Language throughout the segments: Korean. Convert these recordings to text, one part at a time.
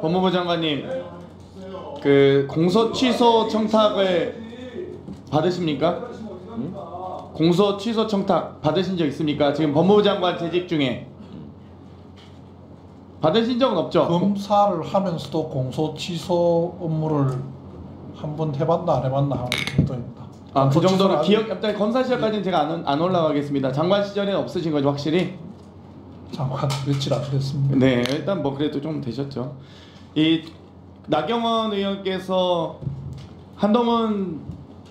법무부 장관님, 그 공소 취소 청탁을 받으십니까? 공소 취소 청탁 받으신 적 있습니까? 지금 법무부 장관 재직 중에 받으신 적은 없죠? 검사를 하면서도 공소 취소 업무를 한번 해봤나 안 해봤나 하는 정도입니다. 아, 그 정도로 기억, 일단 검사 시절까지는 제가 안 올라가겠습니다. 장관 시절에는 없으신 거죠, 확실히? 장관 며칠 안 됐습니다. 네, 일단 뭐 그래도 좀 되셨죠. 이 나경원 의원께서 한동훈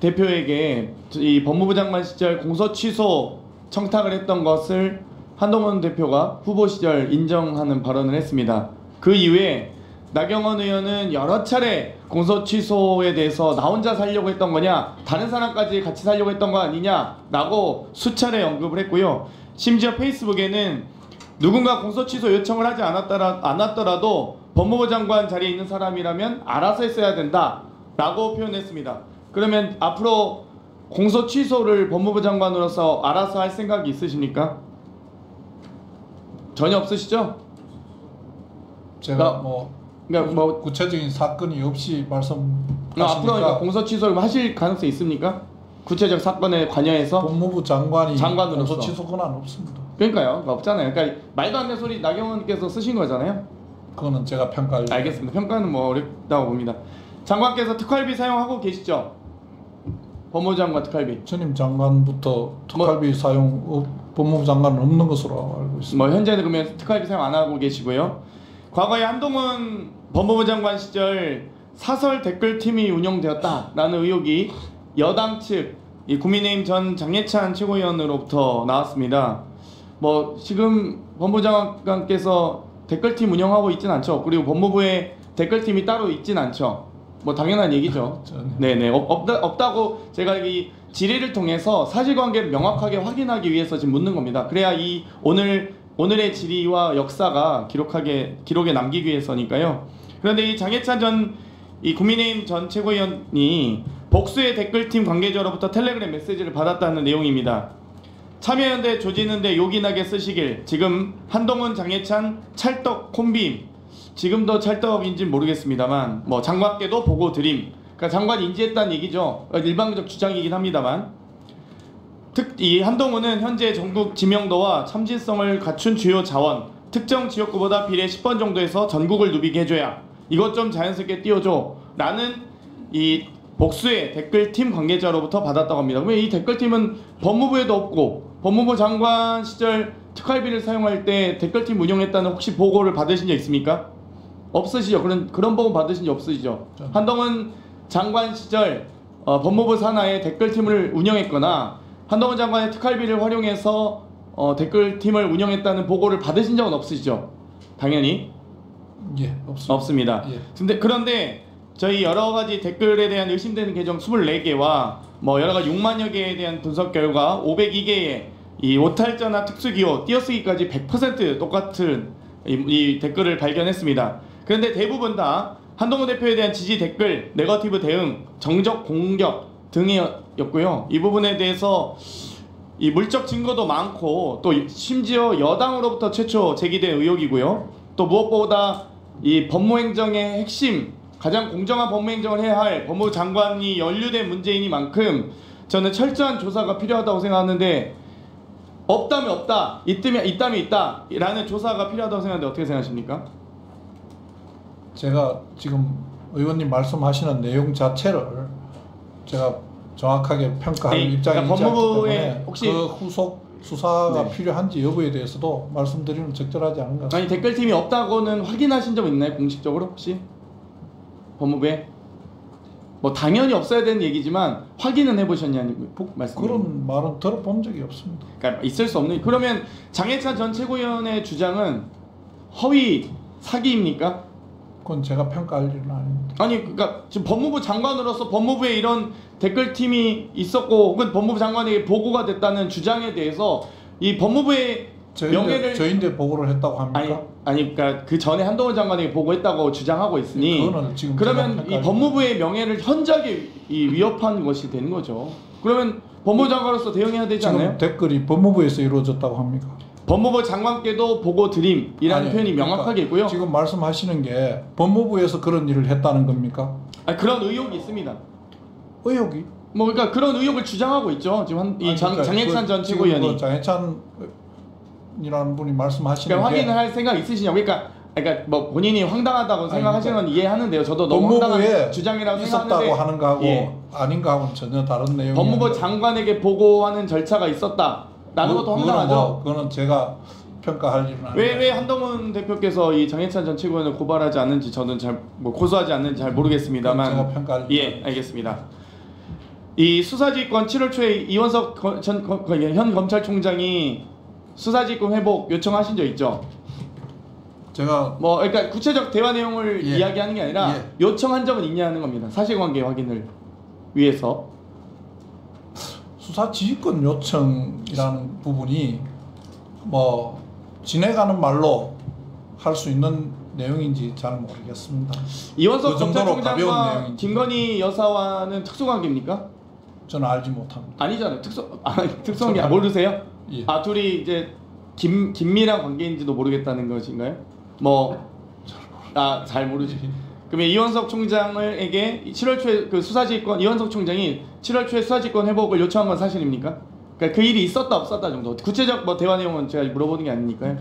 대표에게 이 법무부 장관 시절 공소 취소 청탁을 했던 것을 한동훈 대표가 후보 시절 인정하는 발언을 했습니다. 그 이후에 나경원 의원은 여러 차례 공소 취소에 대해서 나 혼자 살려고 했던 거냐, 다른 사람까지 같이 살려고 했던 거 아니냐라고 수차례 언급을 했고요. 심지어 페이스북에는 누군가 공소 취소 요청을 하지 않았더라도 법무부 장관 자리에 있는 사람이라면 알아서 했어야 된다라고 표현했습니다. 그러면 앞으로 공소 취소를 법무부 장관으로서 알아서 할 생각이 있으십니까? 전혀 없으시죠? 제가 그러니까 뭐 구체적인 사건이 없이 말씀하시니까 앞으로 그러니까 공소 취소를 하실 가능성이 있습니까? 구체적 사건에 관여해서 법무부 장관이 장관으로서. 공소 취소 권한 없습니다. 그러니까요, 없잖아요. 그러니까 말도 안 되는 소리 나경원께서 쓰신 거잖아요. 그거는 제가 평가할. 알겠습니다. 평가는 뭐 어렵다고 봅니다. 장관께서 특활비 사용하고 계시죠? 법무부 장관 특활비. 전임 장관부터 특활비 사용 법무부 장관은 없는 것으로 알고 있습니다. 뭐 현재는 그러면 특활비 사용 안 하고 계시고요. 과거에 한동훈 법무부 장관 시절 사설 댓글팀이 운영되었다라는 의혹이 여당 측 이 국민의힘 전 장예찬 최고위원으로부터 나왔습니다. 뭐 지금 법무부 장관께서 댓글팀 운영하고 있진 않죠. 그리고 법무부에 댓글팀이 따로 있진 않죠. 뭐 당연한 얘기죠. 네네, 없다고 제가 이 질의를 통해서 사실관계를 명확하게 확인하기 위해서 지금 묻는 겁니다. 그래야 이 오늘의 질의와 역사가 기록에 남기기 위해서니까요. 그런데 이 장예찬 이 국민의힘 전 최고위원이 복수의 댓글팀 관계자로부터 텔레그램 메시지를 받았다는 내용입니다. 참여연대 조지는데 요긴하게 쓰시길. 지금 한동훈 장예찬 찰떡 콤비, 지금도 찰떡인지는 모르겠습니다만 뭐 장관께도 보고 드림. 그러니까 장관이 인지했다는 얘기죠. 일방적 주장이긴 합니다만 이 한동훈은 현재 전국 지명도와 참신성을 갖춘 주요 자원, 특정 지역구보다 비례 10번 정도에서 전국을 누비게 해줘야 이것 좀 자연스럽게 띄워줘 라는 이 복수의 댓글팀 관계자로부터 받았다고 합니다. 그러면 이 댓글팀은 법무부에도 없고 법무부 장관 시절 특활비를 사용할 때 댓글팀 운영했다는 혹시 보고를 받으신 적 있습니까? 없으시죠? 그런 보고 받으신 적 없으시죠? 한동훈 장관 시절 법무부 산하에 댓글팀을 운영했거나 한동훈 장관의 특활비를 활용해서 댓글팀을 운영했다는 보고를 받으신 적은 없으시죠? 당연히 예, 없습니다. 예. 그런데 저희 여러 가지 댓글에 대한 의심되는 계정 24개와 뭐 여러 가지 6만여 개에 대한 분석 결과 502개의 이 오탈자나 특수기호, 띄어쓰기까지 100% 똑같은 이 댓글을 발견했습니다. 그런데 대부분 다 한동훈 대표에 대한 지지 댓글, 네거티브 대응, 정적 공격 등이었고요. 이 부분에 대해서 이 물적 증거도 많고 또 심지어 여당으로부터 최초 제기된 의혹이고요. 또 무엇보다 이 법무행정의 핵심, 가장 공정한 법무행정을 해야 할 법무부 장관이 연루된 문제이니만큼 저는 철저한 조사가 필요하다고 생각하는데, 없다면 없다, 있다면 있다 라는 조사가 필요하다고 생각하는데 어떻게 생각하십니까? 제가 지금 의원님 말씀하시는 내용 자체를 제가 정확하게 평가할 입장이지 않기 때문에 혹시 그 후속 수사가 네. 필요한지 여부에 대해서도 말씀드리면 적절하지 않은 것 같습니다. 아니, 댓글팀이 없다고는 확인하신 적 있나요? 공식적으로 혹시? 법무부에? 뭐 당연히 없어야 되는 얘기지만 확인은 해보셨냐는 말씀. 그런 말은 들어본 적이 없습니다. 그러니까 있을 수 없는. 그러면 장해찬 전 최고위원의 주장은 허위 사기입니까? 그건 제가 평가할 일은 아닙니다. 아니, 그러니까 지금 법무부 장관으로서 법무부에 이런 댓글팀이 있었고 혹은 법무부 장관에게 보고가 됐다는 주장에 대해서 이 법무부의 명예를 저인데 보고를 했다고 합니까? 아니 그러니까 그 전에 한동훈 장관에게 보고했다고 주장하고 있으니 지금 그러면 이 법무부의 명예를 현저하게 위협한 것이 되는 거죠. 그러면 법무부 장관으로서 대응해야 되지 않나요? 지금 댓글이 법무부에서 이루어졌다고 합니까? 법무부 장관께도 보고 드림이라는 아니, 표현이 그러니까 명확하게 있고요. 지금 말씀하시는 게 법무부에서 그런 일을 했다는 겁니까? 그런 의혹이 있습니다. 의혹이? 뭐 그러니까 그런 의혹을 주장하고 있죠. 지금 장해찬 전 지금 최고위원이. 그 장해찬이라는 분이 말씀하시는 그러니까 게 확인을 할 생각 있으시냐고. 그러니까 뭐 본인이 황당하다고 생각하시는 건 이해하는데요. 저도 너무 법무부에 황당한 주장이라고 있었다고 생각하는데 하는 거하고 예. 아닌 거하고는 전혀 다른 내용이에요. 법무부 장관에게 보고하는 절차가 있었다라는 것도 황당하죠. 그거는 제가 평가할 일은 아니에요. 왜 한동훈 대표께서 이 장해찬 전 최고위원을 고발하지 않는지 저는 뭐 고소하지 않는지 잘 모르겠습니다만 제가 평가할 예 알겠습니다. 이 수사지휘권 7월 초에 이원석 현 검찰총장이 수사지휘권 회복 요청하신 적 있죠? 제가 뭐 그러니까 구체적 대화 내용을 예. 이야기하는 게 아니라 예. 요청한 적은 있냐는 겁니다. 사실관계 확인을 위해서. 수사 지휘권 요청이라는 부분이 뭐 지내가는 말로 할 수 있는 내용인지 잘 모르겠습니다. 이원석 그 정도로 가벼운 검찰총장과 내용인지. 김건희 여사와는 특수관계입니까? 저는 알지 못합니다. 아니잖아요. 특수관계 모르세요? 예. 둘이 이제 긴밀한 관계인지도 모르겠다는 것인가요? 잘 모르지. 그러면 이원석 총장에게 7월 초에 그 수사지휘권 이원석 총장이 7월 초에 수사지휘권 회복을 요청한 건 사실입니까? 그러니까 그 일이 있었다 없었다 정도. 구체적 뭐 대화 내용은 제가 물어보는 게 아니니까요.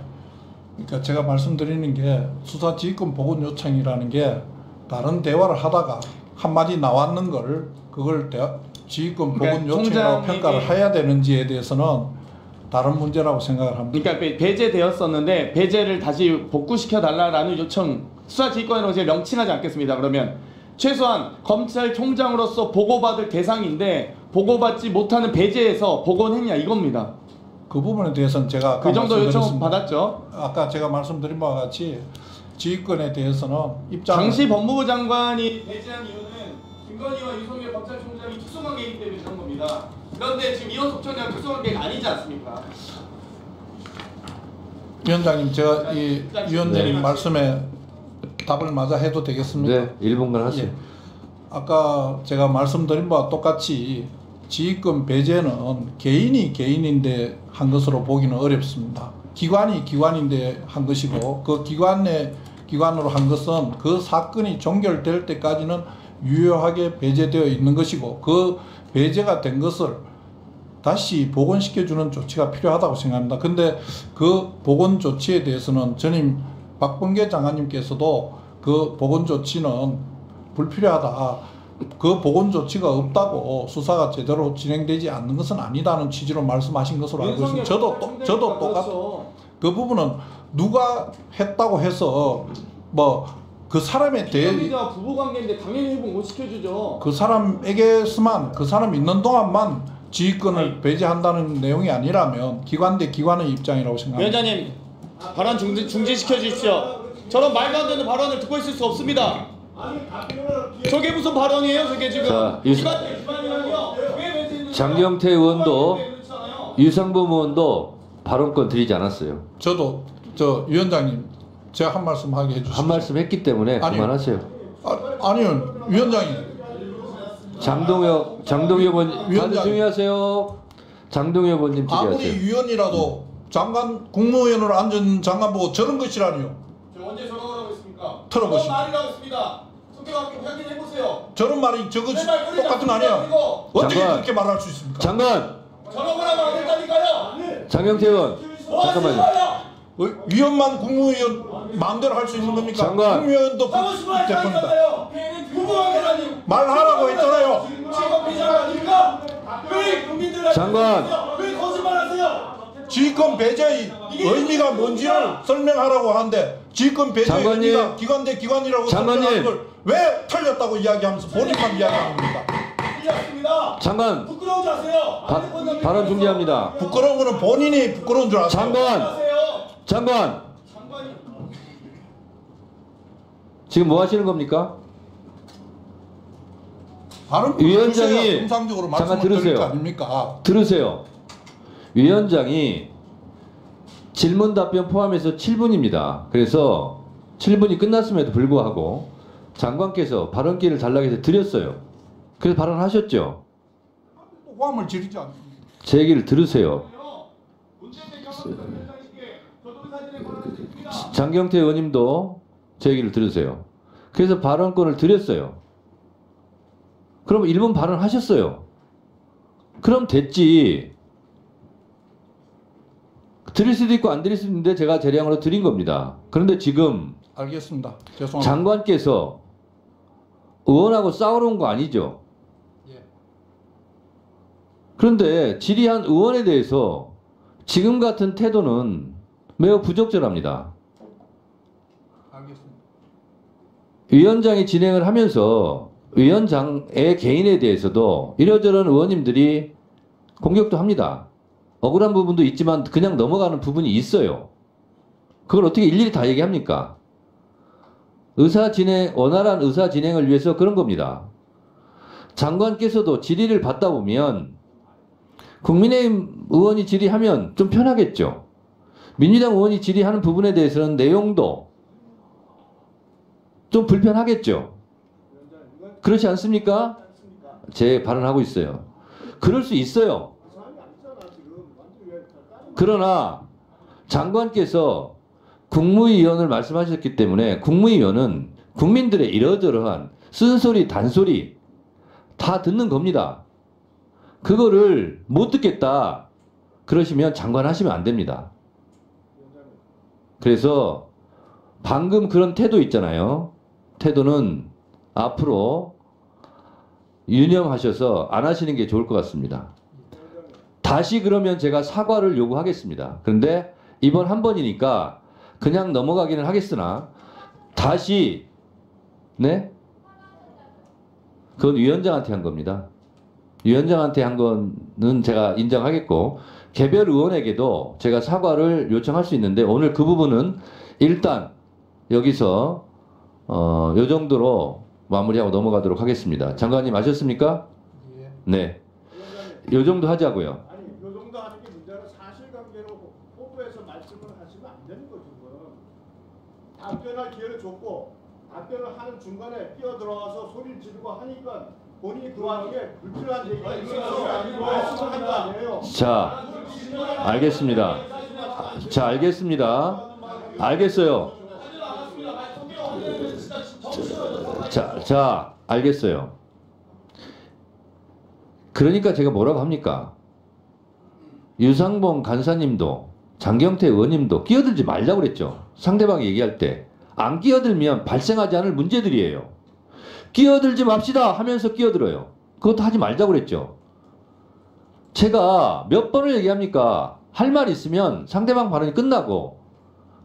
그러니까 제가 말씀드리는 게 수사 지휘권 복원 요청이라는 게 다른 대화를 하다가 한마디 나왔는 걸 그걸 지휘권 복원 그러니까 요청이라고 총장에게- 평가를 해야 되는지에 대해서는 다른 문제라고 생각을 합니다. 그러니까 배제되었었는데 배제를 다시 복구시켜 달라라는 요청 수사지휘권이라고 제가 명칭하지 않겠습니다. 그러면 최소한 검찰총장으로서 보고받을 대상인데 보고받지 못하는 배제해서 복원했냐 이겁니다. 그 부분에 대해서는 제가 아까 그 정도 요청 말씀드렸습니다. 받았죠. 아까 제가 말씀드린 바와 같이 지휘권에 대해서는 입장 당시 법무부 장관이 배제한 이유는 김건희와 유석열 검찰총장이 특수관계이기 때문에 그런 겁니다. 그런데 지금 이원석 총장 특수관계가 아니지 않습니까? 위원장님 제가 이 위원장님 네. 말씀에 답을 마저 해도 되겠습니까? 네, 1분간 하세요. 예. 아까 제가 말씀드린 바와 똑같이 지휘권 배제는 개인인데 한 것으로 보기는 어렵습니다. 기관이 기관인데 한 것이고 그 기관으로 한 것은 그 사건이 종결될 때까지는 유효하게 배제되어 있는 것이고 그 배제가 된 것을 다시 복원시켜주는 조치가 필요하다고 생각합니다. 근데 그 복원 조치에 대해서는 전임 박범계 장관님께서도 그 복원 조치는 불필요하다. 그 복원 조치가 없다고 수사가 제대로 진행되지 않는 것은 아니다는 취지로 말씀하신 것으로 알고 있습니다. 저도 똑같고 그 부분은 누가 했다고 해서 뭐 그 사람에 대해 김건희가 부부관계인데 당연히 회복 못 시켜주죠. 그 사람에게서만 그 사람 있는 동안만 지휘권을 배제한다는 내용이 아니라면 기관 대 기관의 입장이라고 생각합니다. 위원장님 발언 중지시켜 주십시오. 저런 말도 안 되는 발언을 듣고 있을 수 없습니다. 저게 무슨 발언이에요? 저게 지금 자, 기관이라뇨? 장경태 의원도 유상범 의원도 발언권 드리지 않았어요. 저도 위원장님 제가 한 말씀 하게 해주시죠. 한 말씀 했기 때문에 아니요. 그만하세요. 아니요 위원장님 장동혁 의원 다들 위원장. 조용히 하세요. 장동혁 의원님 아무리 질의하세요. 위원이라도 장관 국무위원으로 앉은 장관 보고 저런 것이라니요. 저 언제 저런 거라고 했습니까? 들어보시죠. 저런 말이라고 했습니다. 성격학교 확인해 보세요. 저런 말이 저것이 제발 그러지 똑같은 거 아니야? 않습니까, 이거? 어떻게 장관. 그렇게 말할 수 있습니까? 장관 저런 거라고 안 했다니까요. 장경태 의원 뭐 하시는 잠깐만요. 거예요? 위원만 국무위원 마음대로 할 수 있는 겁니까? 장관. 국무위원도 하고 싶어 할 대표입니다. 거니까요. 부부관계라니. 말하라고 했잖아요. 지금 비자가 아닙니까? 왜 국민들 장관. 왜 거짓말하세요? 지휘권 배제의 의미가 뭔지를 설명하라고 하는데 지휘권 배제의 장관님. 의미가 기관 대 기관이라고 장관님. 설명하는 걸 왜 틀렸다고 이야기하면서 본인만 이야기하는 겁니까? 틀렸습니다. 장관 부끄러운 줄 아세요? 발언 중지합니다. 부끄러운 거는 본인이 부끄러운 줄 아세요? 장관 장관이 지금 뭐 하시는 겁니까? 다른 위원장이 정상적으로 잠깐 말씀을 드릴 들으세요. 거 아닙니까? 들으세요. 위원장이 질문 답변 포함해서 7분입니다. 그래서 7분이 끝났음에도 불구하고 장관께서 발언 기회를 달라고 해서 드렸어요. 그래서 발언하셨죠. 호함을 지르지 않습니다. 제 얘기를 들으세요. 문재인 대통령 장경태 의원님도 제 얘기를 들으세요. 그래서 발언권을 드렸어요. 그럼 1분 발언하셨어요. 그럼 됐지. 드릴 수도 있고 안 드릴 수도 있는데 제가 재량으로 드린 겁니다. 그런데 지금 알겠습니다. 죄송합니다. 장관께서 의원하고 싸우러 온 거 아니죠? 예. 그런데 질의한 의원에 대해서 지금 같은 태도는 매우 부적절합니다. 알겠습니다. 위원장이 진행을 하면서 위원장의 개인에 대해서도 이러저런 의원님들이 공격도 합니다. 억울한 부분도 있지만 그냥 넘어가는 부분이 있어요. 그걸 어떻게 일일이 다 얘기합니까? 원활한 의사 진행을 위해서 그런 겁니다. 장관께서도 질의를 받다 보면 국민의힘 의원이 질의하면 좀 편하겠죠. 민주당 의원이 질의하는 부분에 대해서는 내용도 좀 불편하겠죠. 그렇지 않습니까? 제 발언하고 있어요. 그럴 수 있어요. 그러나 장관께서 국무위원을 말씀하셨기 때문에 국무위원은 국민들의 이러저러한 쓴소리, 단소리 다 듣는 겁니다. 그거를 못 듣겠다 그러시면 장관 하시면 안 됩니다. 그래서 방금 그런 태도 있잖아요. 태도는 앞으로 유념하셔서 안 하시는 게 좋을 것 같습니다. 다시 그러면 제가 사과를 요구하겠습니다. 그런데 이번 한 번이니까 그냥 넘어가기는 하겠으나 다시 네? 그건 위원장한테 한 겁니다. 위원장한테 한 거는 제가 인정하겠고 개별 의원에게도 제가 사과를 요청할 수 있는데 오늘 그 부분은 일단 여기서 요 정도로 마무리하고 넘어가도록 하겠습니다. 장관님 아셨습니까? 예. 네. 요 정도 하자고요. 아니, 요 정도 하는 게 문제라 사실관계로 뽀뽀해서 말씀을 하시면 안 되는 거죠. 답변할 기회를 줬고 답변을 하는 중간에 뛰어들어와서 소리를 지르고 하니까 본인이 그 와중에 불필요한 얘기가 있어서 말씀을 한 거 아니에요. 자, 알겠습니다. 자, 알겠습니다. 알겠어요. 자, 알겠어요. 그러니까 제가 뭐라고 합니까? 유상봉 간사님도 장경태 의원님도 끼어들지 말자고 그랬죠. 상대방이 얘기할 때. 안 끼어들면 발생하지 않을 문제들이에요. 끼어들지 맙시다 하면서 끼어들어요. 그것도 하지 말자고 그랬죠. 제가 몇 번을 얘기합니까? 할 말 있으면 상대방 발언이 끝나고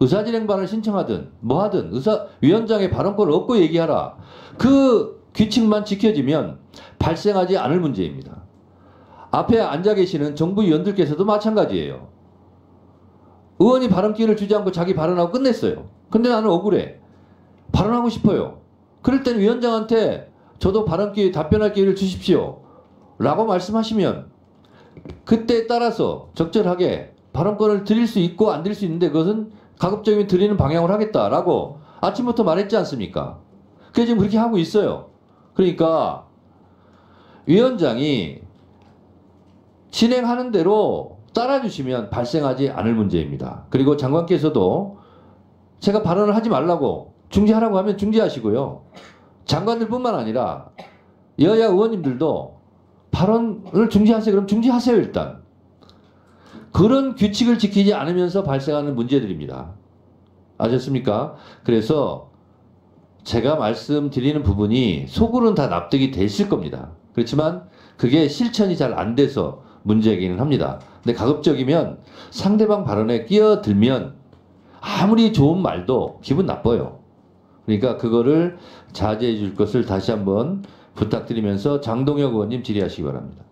의사진행 발언을 신청하든 뭐 하든 위원장의 발언권을 얻고 얘기하라. 그 규칙만 지켜지면 발생하지 않을 문제입니다. 앞에 앉아 계시는 정부 위원들께서도 마찬가지예요. 의원이 발언 기회를 주지 않고 자기 발언하고 끝냈어요. 근데 나는 억울해. 발언하고 싶어요. 그럴 땐 위원장한테 저도 발언 기회, 답변할 기회를 주십시오. 라고 말씀하시면 그때에 따라서 적절하게 발언권을 드릴 수 있고 안 드릴 수 있는데 그것은 가급적이면 드리는 방향으로 하겠다라고 아침부터 말했지 않습니까? 그게 지금 그렇게 하고 있어요. 그러니까 위원장이 진행하는 대로 따라주시면 발생하지 않을 문제입니다. 그리고 장관께서도 제가 발언을 하지 말라고 중지하라고 하면 중지하시고요. 장관들뿐만 아니라 여야 의원님들도 발언을 중지하세요. 그럼 중지하세요 일단. 그런 규칙을 지키지 않으면서 발생하는 문제들입니다. 아셨습니까? 그래서 제가 말씀드리는 부분이 속으로는 다 납득이 되실 겁니다. 그렇지만 그게 실천이 잘 안 돼서 문제이기는 합니다. 근데 가급적이면 상대방 발언에 끼어들면 아무리 좋은 말도 기분 나빠요. 그러니까 그거를 자제해 줄 것을 다시 한번 부탁드리면서 장동혁 의원님 질의하시기 바랍니다.